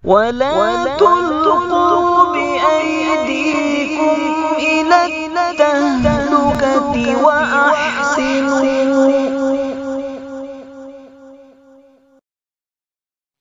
وَلَا تُلْقُوا بِأَيْدِيكُمْ إِلَى التَّهْلُكَةِ وَأَحْسِنُوا.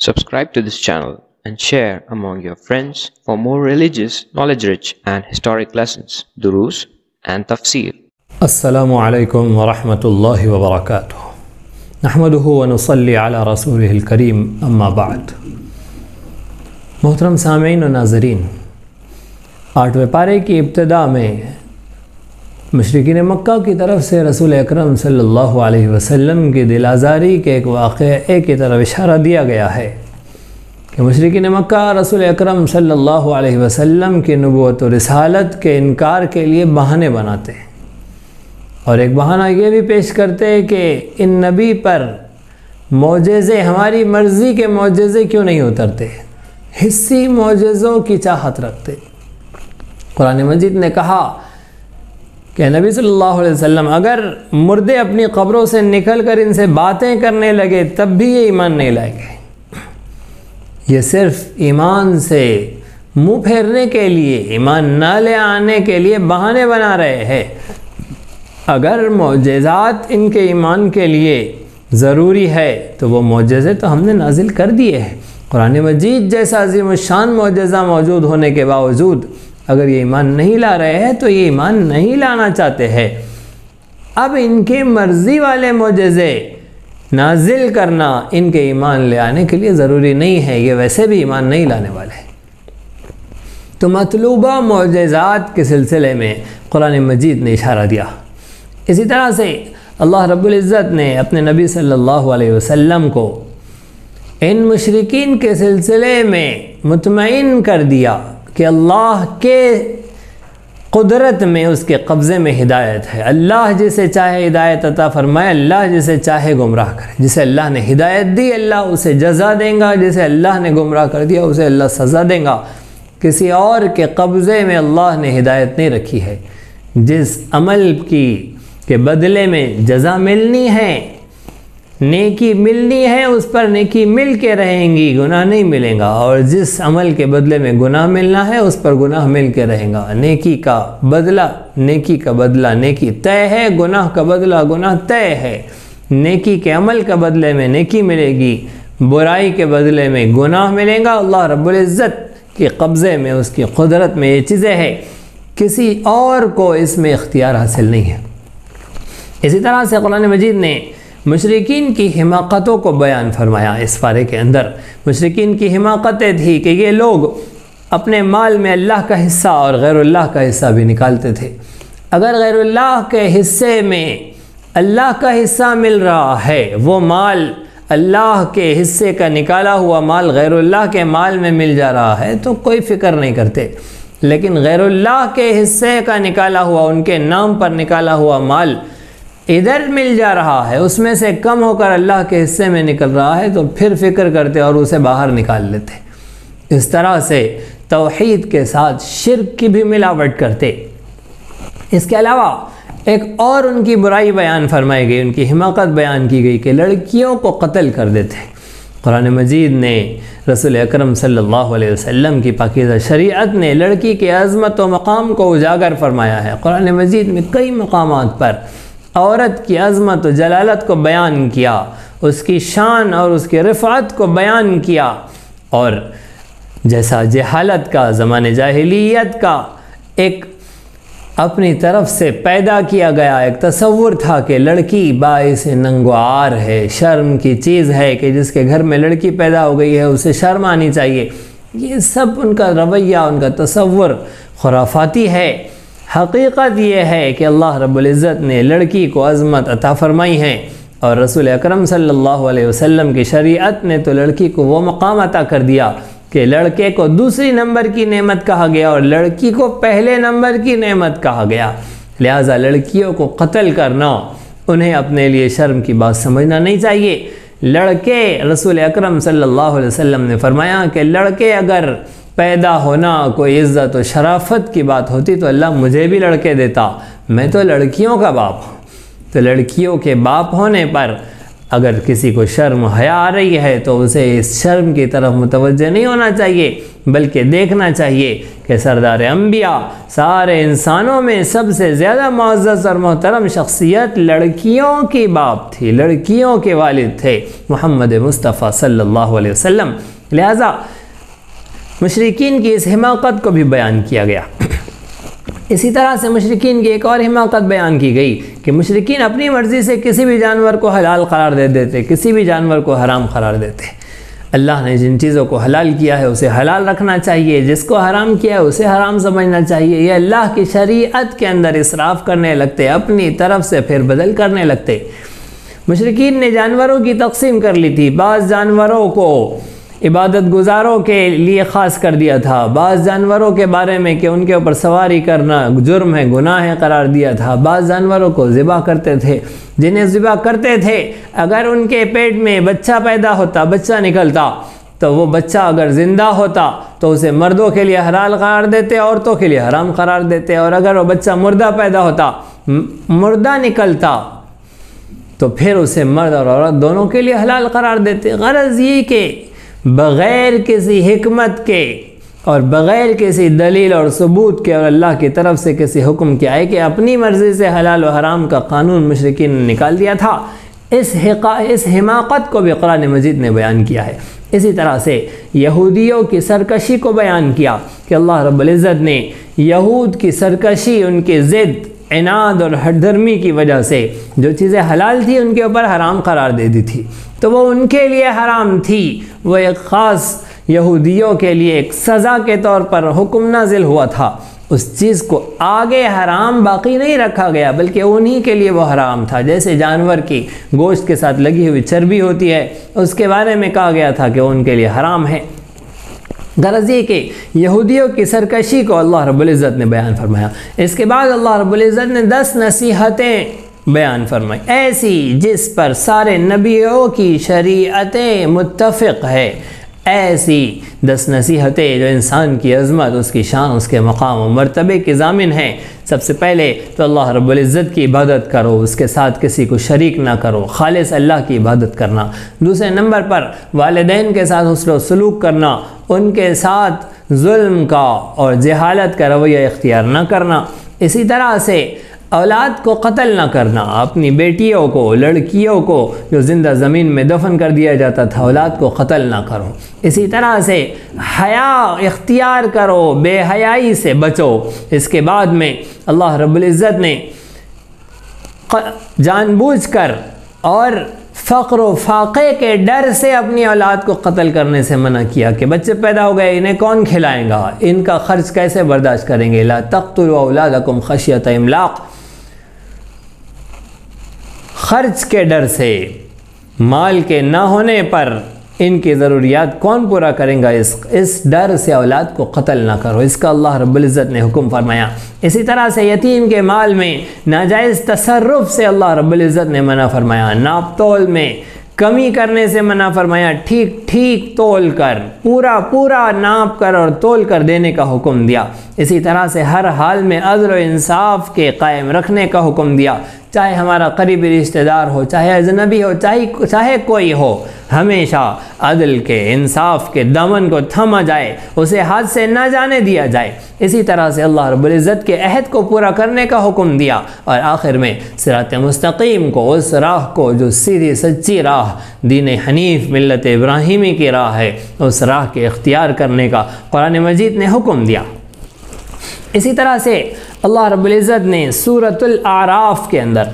Subscribe to this channel and share among your friends for more religious, knowledge-rich and historic lessons, durus and tafsir. السلام علیکم ورحمۃ اللہ وبرکاتہ. نحمدہ ونصلی علی رسولہ الکریم، اما بعد. محترم سامعین و ناظرین، 8ویں پارے کی ابتدا میں مشرکین مکہ کی طرف سے رسول اکرم صلی اللہ علیہ وسلم کی دل آزاری کے ایک واقعے کی طرف اشارہ دیا گیا ہے کہ مشرکین مکہ رسول اکرم صلی اللہ علیہ وسلم کی نبوت و رسالت کے انکار کے لیے بہانے بناتے ہیں، اور ایک بہانہ یہ بھی پیش کرتے ہیں کہ ان نبی پر معجزے، ہماری مرضی کے معجزے کیوں نہیں اترتے، حسی معجزوں کی چاہت رکھتے. قرآن مجید نے کہا کہ نبی صلی اللہ علیہ وسلم اگر مردے اپنی قبروں سے نکل کر ان سے باتیں کرنے لگے تب بھی یہ ایمان نہیں لائیں گے. یہ صرف ایمان سے منہ پھیرنے کے لیے، ایمان نہ لے آنے کے لیے بہانے بنا رہے ہیں. اگر معجزات ان کے ایمان کے لیے ضروری ہے تو وہ معجزے تو ہم نے نازل کر دیے ہیں. قرآن مجید جیسا عظیم الشان معجزہ موجود ہونے کے باوجود اگر یہ ایمان نہیں لا رہے ہیں تو یہ ایمان نہیں لانا چاہتے ہیں. اب ان کے مرضی والے معجزے نازل کرنا ان کے ایمان لے آنے کے لیے ضروری نہیں ہے، یہ ویسے بھی ایمان نہیں لانے والے. تو مطلوبہ معجزات کے سلسلے میں قرآن مجید نے اشارہ دیا. اسی طرح سے اللہ رب العزت نے اپنے نبی صلی اللہ علیہ وسلم کو ان مشرکین کے سلسلے میں مطمئن کر دیا کہ اللہ کے قدرت میں، اس کے قبضے میں ہدایت ہے. اللہ جسے چاہے ہدایت عطا فرمائے، اللہ جسے چاہے گمراہ کرے. جسے اللہ نے ہدایت دی اللہ اسے جزا دے گا، جسے اللہ نے گمراہ کر دیا اسے اللہ سزا دے گا. کسی اور کے قبضے میں اللہ نے ہدایت نہیں رکھی ہے. جس عمل کے بدلے میں جزا ملنی ہے، نیکی ملنی ہے، اس پر نیکی مل کے رہیں گی، گناہ نہیں ملے گا. اور جس عمل کے بدلے میں گناہ ملنا ہے اس پر گناہ مل کے رہیں گا. نیکی کا بدلہ نیکی طے ہے، گناہ کا بدلہ گناہ طے ہے. نیکی کے عمل کا بدلے میں نیکی ملے گی، برائی کے بدلے میں گناہ ملے گا. اللہ رب العزت کے قبضے میں، اس کی قدرت میں یہ چیزیں ہیں، کسی اور کو اس میں اختیار حاصل نہیں ہے. اسی طرح سے قرآن مجید نے مشرکین کی حماقتوں کو بیان فرمایا. اس پارے کے اندر مشرکین کی حماقتیں تھی کہ یہ لوگ اپنے مال میں اللہ کا حصہ اور غیر اللہ کا حصہ بھی نکالتے تھے. اگر غیر اللہ کے حصے میں اللہ کا حصہ مل رہا ہے، وہ مال اللہ کے حصے کا نکالا ہوا مال غیر اللہ کے مال میں مل جا رہا ہے تو کوئی فکر نہیں کرتے. لیکن غیر اللہ کے حصے کا نکالا ہوا، ان کے نام پر نکالا ہوا مال ادھر مل جا رہا ہے، اس میں سے کم ہو کر اللہ کے حصے میں نکل رہا ہے تو پھر فکر کرتے اور اسے باہر نکال لیتے. اس طرح سے توحید کے ساتھ شرک کی بھی ملاوٹ کرتے. اس کے علاوہ ایک اور ان کی برائی بیان فرمائی گئی، ان کی حماقت بیان کی گئی کہ لڑکیوں کو قتل کر دیتے. قرآن مجید نے رسول اکرم صلی اللہ علیہ وسلم کی پاکیزہ شریعت نے لڑکی کے عظمت و مقام کو اجاگر فرمایا ہے. قرآن مجید میں کئی مقامات پر عورت کی عظمت و جلالت کو بیان کیا، اس کی شان اور اس کی رفعت کو بیان کیا. اور جیسا جہالت کا، زمانے جاہلیت کا ایک اپنی طرف سے پیدا کیا گیا ایک تصور تھا کہ لڑکی باعث ننگ و عار ہے، شرم کی چیز ہے، کہ جس کے گھر میں لڑکی پیدا ہو گئی ہے اسے شرم آنی چاہیے. یہ سب ان کا رویہ، ان کا تصور خرافاتی ہے. حقیقت یہ ہے کہ اللہ رب العزت نے لڑکی کو عظمت عطا فرمائی ہے، اور رسول اکرم صلی اللہ علیہ وسلم کی شریعت نے تو لڑکی کو وہ مقام عطا کر دیا کہ لڑکے کو دوسری نمبر کی نعمت کہا گیا اور لڑکی کو پہلے نمبر کی نعمت کہا گیا. لہٰذا لڑکیوں کو قتل کرنا انہیں اپنے لیے شرم کی بات سمجھنا نہیں چاہیے. لڑکے، رسول اکرم صلی اللہ علیہ وسلم نے فرمایا کہ لڑکے اگر پیدا ہونا کوئی عزت و شرافت کی بات ہوتی تو اللہ مجھے بھی لڑکے دیتا، میں تو لڑکیوں کا باپ ہوں. تو لڑکیوں کے باپ ہونے پر اگر کسی کو شرم حیا آ رہی ہے تو اسے اس شرم کی طرف متوجہ نہیں ہونا چاہیے، بلکہ دیکھنا چاہیے کہ سردار انبیاء، سارے انسانوں میں سب سے زیادہ معزز اور محترم شخصیت لڑکیوں کی باپ تھی، لڑکیوں کے والد تھے محمد مصطفیٰ صلی اللہ علیہ وسلم۔ لہذا مشرکین کی اس حماقت کو بھی بیان کیا گیا۔ اسی طرح سے مشرکین کی ایک اور حماقت بیان کی گئی کہ مشرکین اپنی مرضی سے کسی بھی جانور کو حلال قرار دے دیتے، کسی بھی جانور کو حرام قرار دیتے۔ اللہ نے جن چیزوں کو حلال کیا ہے اسے حلال رکھنا چاہیے، جس کو حرام کیا ہے اسے حرام سمجھنا چاہیے۔ یہ اللہ کی شریعت کے اندر اسراف کرنے لگتے، اپنی طرف سے پھر بدل کرنے لگتے۔ مشرکین نے جانوروں کی تقسیم کر لی تھی، بعض جانوروں کو عبادت گزاروں کے لیے خاص کر دیا تھا، بعض جانوروں کے بارے میں کہ ان کے اوپر سواری کرنا جرم ہے، گناہ ہے قرار دیا تھا، بعض جانوروں کو ذبح کرتے تھے، جنہیں ذبح کرتے تھے اگر ان کے پیٹ میں بچہ پیدا ہوتا، بچہ نکلتا، تو وہ بچہ اگر زندہ ہوتا تو اسے مردوں کے لیے حلال قرار دیتے، عورتوں کے لیے حرام قرار دیتے، اور اگر وہ بچہ مردہ پیدا ہوتا، مردہ نکلتا، تو پھر اسے مرد اور عورت دونوں کے لیے حلال قرار دیتے۔ غرض یہ کہ بغیر کسی حکمت کے اور بغیر کسی دلیل اور ثبوت کے اور اللہ کی طرف سے کسی حکم کے آئے کہ اپنی مرضی سے حلال و حرام کا قانون مشرکین نے نکال دیا تھا، اس حماقت کو بھی قرآن مجید نے بیان کیا ہے۔ اسی طرح سے یہودیوں کی سرکشی کو بیان کیا کہ اللہ رب العزت نے یہود کی سرکشی، ان کی ضد، عناد اور ہٹ دھرمی کی وجہ سے جو چیزیں حلال تھی ان کے اوپر حرام قرار دے دی تھی، تو وہ ان کے لیے حرام تھی، وہ ایک خاص یہودیوں کے لیے ایک سزا کے طور پر حکم نازل ہوا تھا۔ اس چیز کو آگے حرام باقی نہیں رکھا گیا، بلکہ انہی کے لیے وہ حرام تھا۔ جیسے جانور کی گوشت کے ساتھ لگی ہوئی چربی ہوتی ہے، اس کے بارے میں کہا گیا تھا کہ وہ ان کے لیے حرام ہے۔ غرض یہ کہ یہودیوں کی سرکشی کو اللہ رب العزت نے بیان فرمایا۔ اس کے بعد اللہ رب العزت نے 10 نصیحتیں بیان فرمائی، ایسی جس پر سارے نبیوں کی شریعتیں متفق ہے، ایسی 10 نصیحتیں جو انسان کی عظمت، اس کی شان، اس کے مقام و مرتبے کی ضامن ہیں۔ سب سے پہلے تو اللہ رب العزت کی عبادت کرو، اس کے ساتھ کسی کو شریک نہ کرو، خالص اللہ کی عبادت کرنا۔ دوسرے نمبر پر والدین کے ساتھ حسن و سلوک کرنا، ان کے ساتھ ظلم کا اور جہالت کا رویہ اختیار نہ کرنا۔ اسی طرح سے اولاد کو قتل نہ کرنا، اپنی بیٹیوں کو، لڑکیوں کو جو زندہ زمین میں دفن کر دیا جاتا تھا، اولاد کو قتل نہ کرو۔ اسی طرح سے حیا اختیار کرو، بے حیائی سے بچو۔ اس کے بعد میں اللہ رب العزت نے جان بوجھ کر اور فقر و فاقے کے ڈر سے اپنی اولاد کو قتل کرنے سے منع کیا کہ بچے پیدا ہو گئے، انہیں کون کھلائیں گا، ان کا خرچ کیسے برداشت کریں گے۔ لا تقتلوا اولادکم خشیۃ املاق، خرچ کے ڈر سے، مال کے نہ ہونے پر ان کی ضروریات کون پورا کریں گا، اس ڈر سے اولاد کو قتل نہ کرو، اس کا اللہ رب العزت نے حکم فرمایا۔ اسی طرح سے یتیم کے مال میں ناجائز تصرف سے اللہ رب العزت نے منع فرمایا، ناپ تول میں کمی کرنے سے منع فرمایا، ٹھیک ٹھیک تول کر، پورا پورا ناپ کر اور تول کر دینے کا حکم دیا۔ اسی طرح سے ہر حال میں عدل و انصاف کے قائم رکھنے کا حکم دیا، چاہے ہمارا قریبی رشتہ دار ہو، چاہے اجنبی ہو، چاہے کوئی ہو، ہمیشہ عدل کے، انصاف کے دامن کو تھاما جائے، اسے ہاتھ سے نہ جانے دیا جائے۔ اسی طرح سے اللہ رب العزت کے عہد کو پورا کرنے کا حکم دیا، اور آخر میں صراط مستقیم کو، اس راہ کو جو سیدھی سچی راہ دین حنیف ملت ابراہیمی کی راہ ہے، اس راہ کے اختیار کرنے کا قرآن مجید نے حکم دیا۔ اسی طرح سے اللہ رب العزت نے سورۃ الاعراف کے اندر،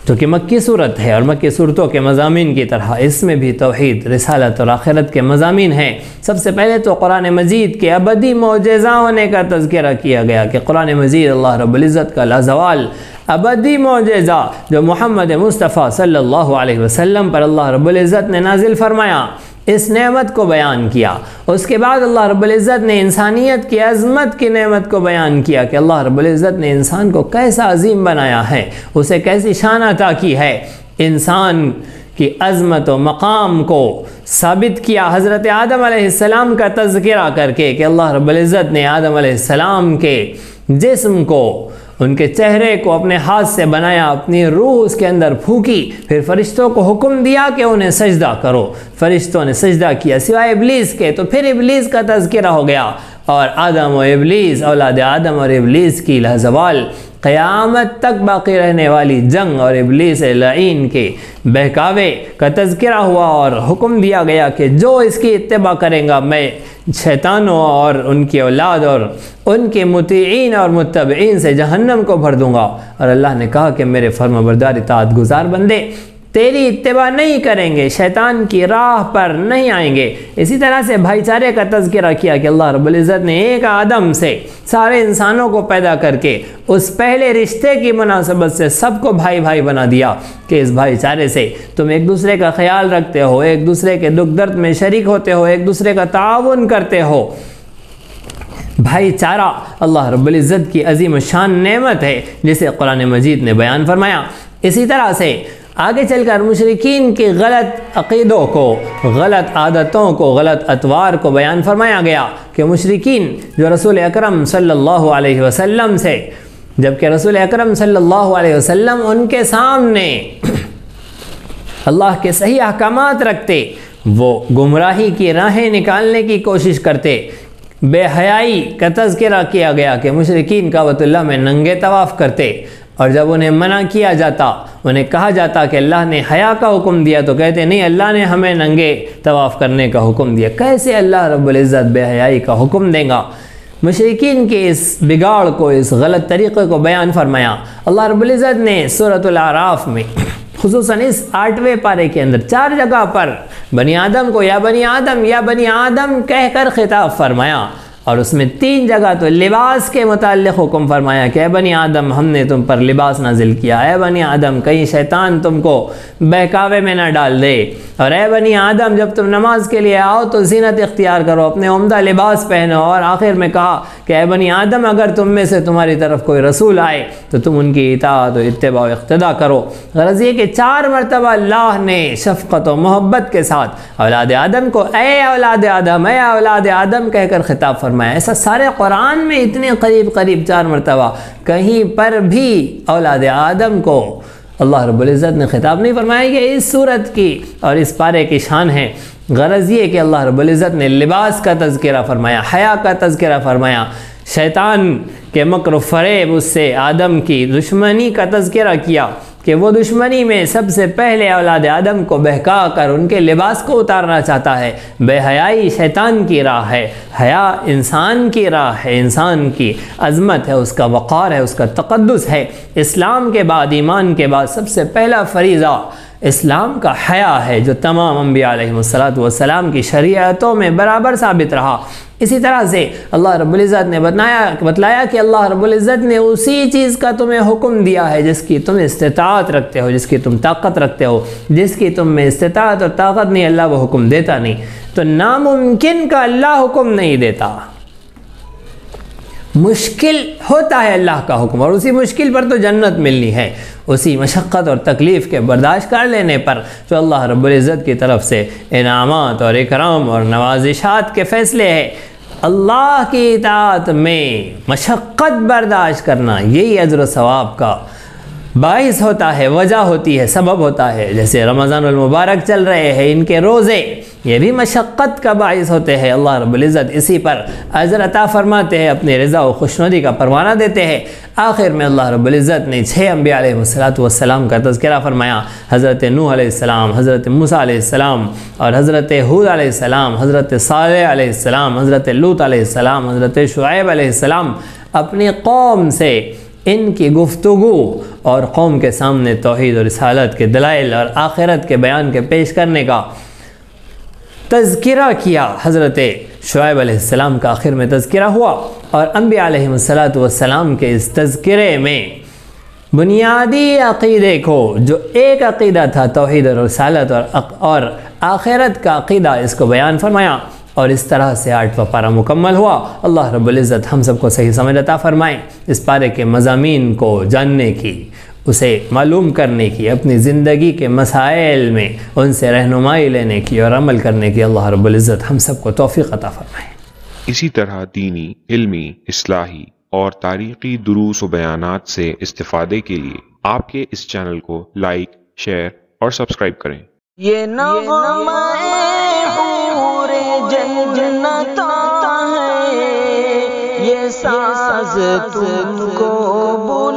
جو کہ مکی صورت ہے اور مکی صورتوں کے مضامین کی طرح اس میں بھی توحید، رسالت اور آخرت کے مضامین ہیں، سب سے پہلے تو قرآن مجید کے ابدی معجزہ ہونے کا تذکرہ کیا گیا کہ قرآن مجید اللہ رب العزت کا لازوال ابدی معجزہ جو محمد مصطفیٰ صلی اللہ علیہ وسلم پر اللہ رب العزت نے نازل فرمایا، اس نعمت کو بیان کیا۔ اس کے بعد اللہ رب العزت نے انسانیت کی عظمت کی نعمت کو بیان کیا کہ اللہ رب العزت نے انسان کو کیسا عظیم بنایا ہے، اسے کیسی شان عطا کی ہے، انسان کی عظمت و مقام کو ثابت کیا حضرت آدم علیہ السلام کا تذکرہ کر کے کہ اللہ رب العزت نے آدم علیہ السلام کے جسم کو، ان کے چہرے کو اپنے ہاتھ سے بنایا، اپنی روح اس کے اندر پھونکی، پھر فرشتوں کو حکم دیا کہ انہیں سجدہ کرو، فرشتوں نے سجدہ کیا سوائے ابلیس کے، تو پھر ابلیس کا تذکرہ ہو گیا، اور آدم و ابلیس، اولاد آدم اور ابلیس کی لازوال، قیامت تک باقی رہنے والی جنگ اور ابلیس لعین کے بہکاوے کا تذکرہ ہوا، اور حکم دیا گیا کہ جو اس کی اتباع کریں گا میں شیطانوں اور ان کی اولاد اور ان کے مطیعین اور متبعین سے جہنم کو بھر دوں گا۔ اور اللہ نے کہا کہ میرے فرمانبردار اطاعت گزار بندے تیری اتباع نہیں کریں گے، شیطان کی راہ پر نہیں آئیں گے۔ اسی طرح سے بھائی چارے کا تذکرہ کیا کہ اللہ رب العزت نے ایک آدم سے سارے انسانوں کو پیدا کر کے اس پہلے رشتے کی مناسبت سے سب کو بھائی بھائی بنا دیا کہ اس بھائی چارے سے تم ایک دوسرے کا خیال رکھتے ہو، ایک دوسرے کے دکھ درد میں شریک ہوتے ہو، ایک دوسرے کا تعاون کرتے ہو۔ بھائی چارہ اللہ رب العزت کی عظیم شان نعمت ہے جسے قرآن مجید نے بیان فرمایا۔ اسی طرح سے آگے چل کر مشرکین کے غلط عقیدوں کو، غلط عادتوں کو، غلط اطوار کو بیان فرمایا گیا کہ مشرکین جو رسول اکرم صلی اللہ علیہ وسلم سے، جبکہ رسول اکرم صلی اللہ علیہ وسلم ان کے سامنے اللہ کے صحیح احکامات رکھتے، وہ گمراہی کی راہیں نکالنے کی کوشش کرتے۔ بے حیائی کا تذکرہ کیا گیا کہ مشرکین کعبۃ اللہ میں ننگے طواف کرتے، اور جب انہیں منع کیا جاتا، انہیں کہا جاتا کہ اللہ نے حیا کا حکم دیا، تو کہتے نہیں اللہ نے ہمیں ننگے طواف کرنے کا حکم دیا۔ کیسے اللہ رب العزت بے حیائی کا حکم دے گا؟ مشرکین کے اس بگاڑ کو، اس غلط طریقے کو بیان فرمایا۔ اللہ رب العزت نے سورۃ الاعراف میں خصوصاً اس 8ویں پارے کے اندر 4 جگہ پر بنی آدم کو یا بنی آدم یا بنی آدم کہہ کر خطاب فرمایا، اور اس میں 3 جگہ تو لباس کے متعلق حکم فرمایا کہ اے بنی آدم ہم نے تم پر لباس نازل کیا، اے بنی آدم کہیں شیطان تم کو بہکاوے میں نہ ڈال دے، اور اے بنی آدم جب تم نماز کے لیے آؤ تو زینت اختیار کرو، اپنے عمدہ لباس پہنو، اور آخر میں کہا کہ اے بنی آدم اگر تم میں سے تمہاری طرف کوئی رسول آئے تو تم ان کی اطاعت و اتباع و اقتداء کرو۔ غرض یہ کہ 4 مرتبہ اللہ نے شفقت و محبت کے ساتھ اولاد آدم کو اے اولاد آدم، اے اولاد آدم کہہ کر خطاب فرمایا۔ ایسا سارے قرآن میں اتنے قریب 4 مرتبہ کہیں پر بھی اولاد آدم کو اللہ رب العزت نے خطاب نہیں فرمایا۔ کہ اس صورت کی اور اس پارے کی شان ہے۔ غرض یہ کہ اللہ رب العزت نے لباس کا تذکرہ فرمایا، حیا کا تذکرہ فرمایا، شیطان کے مکر و فریب، اس سے آدم کی دشمنی کا تذکرہ کیا کہ وہ دشمنی میں سب سے پہلے اولاد آدم کو بہکا کر ان کے لباس کو اتارنا چاہتا ہے۔ بے حیائی شیطان کی راہ ہے، حیا انسان کی راہ ہے، انسان کی عظمت ہے، اس کا وقار ہے، اس کا تقدس ہے۔ اسلام کے بعد، ایمان کے بعد سب سے پہلا فریضہ اسلام کا حیا ہے، جو تمام انبیاء علیہ السلام کی شریعتوں میں برابر ثابت رہا۔ اسی طرح سے اللہ رب العزت نے بتلایا کہ اللہ رب العزت نے اسی چیز کا تمہیں حکم دیا ہے جس کی تم استطاعت رکھتے ہو، جس کی تم طاقت رکھتے ہو، جس کی تم میں استطاعت اور طاقت نہیں، اللہ وہ حکم دیتا نہیں۔ تو ناممکن کا اللہ حکم نہیں دیتا، مشکل ہوتا ہے اللہ کا حکم، اور اسی مشکل پر تو جنت ملنی ہے، اسی مشقت اور تکلیف کے برداشت کر لینے پر جو اللہ رب العزت کی طرف سے انعامات اور اکرام اور نوازشات کے فیصلے ہیں۔ اللہ کی اطاعت میں مشقت برداشت کرنا یہی اجر و ثواب کا باعث ہوتا ہے، وجہ ہوتی ہے، سبب ہوتا ہے۔ جیسے رمضان المبارک چل رہے ہیں، ان کے روزے یہ بھی مشقت کا باعث ہوتے ہیں۔ اللہ رب العزت اسی پر اجر عطا فرماتے ہیں، اپنی رضا و خوشنودی کا پروانہ دیتے ہیں۔ آخر میں اللہ رب العزت نے 6 انبیاء علیہ السلام کا تذکرہ فرمایا، حضرت نوح علیہ السلام، حضرت موسیٰ علیہ السلام، اور حضرت ہود علیہ السلام، حضرت صالح علیہ السلام، حضرت لوط علیہ السلام، حضرت شعیب علیہ السلام، اپنی قوم سے ان کی گفتگو اور قوم کے سامنے توحید اور رسالت کے دلائل اور آخرت کے بیان کے پیش کرنے کا تذکرہ کیا۔ حضرت شعیب علیہ السلام کا آخر میں تذکرہ ہوا، اور انبیاء علیہ السلام کے اس تذکرے میں بنیادی عقیدے کو، جو ایک عقیدہ تھا توحید اور رسالت اور آخرت کا عقیدہ، اس کو بیان فرمایا، اور اس طرح سے 8واں پارہ مکمل ہوا۔ اللہ رب العزت ہم سب کو صحیح سمجھ عطا فرمائیں، اس پارے کے مضامین کو جاننے کی، اسے معلوم کرنے کی، اپنی زندگی کے مسائل میں ان سے رہنمائی لینے کی اور عمل کرنے کی اللہ رب العزت ہم سب کو توفیق عطا فرمائے۔ اسی طرح دینی، علمی، اصلاحی اور تاریخی دروس و بیانات سے استفادے کے لیے آپ کے اس چینل کو لائک، شیئر اور سبسکرائب کریں۔ یہ نغمہ حور جنت ہے، یہ ساز تم کو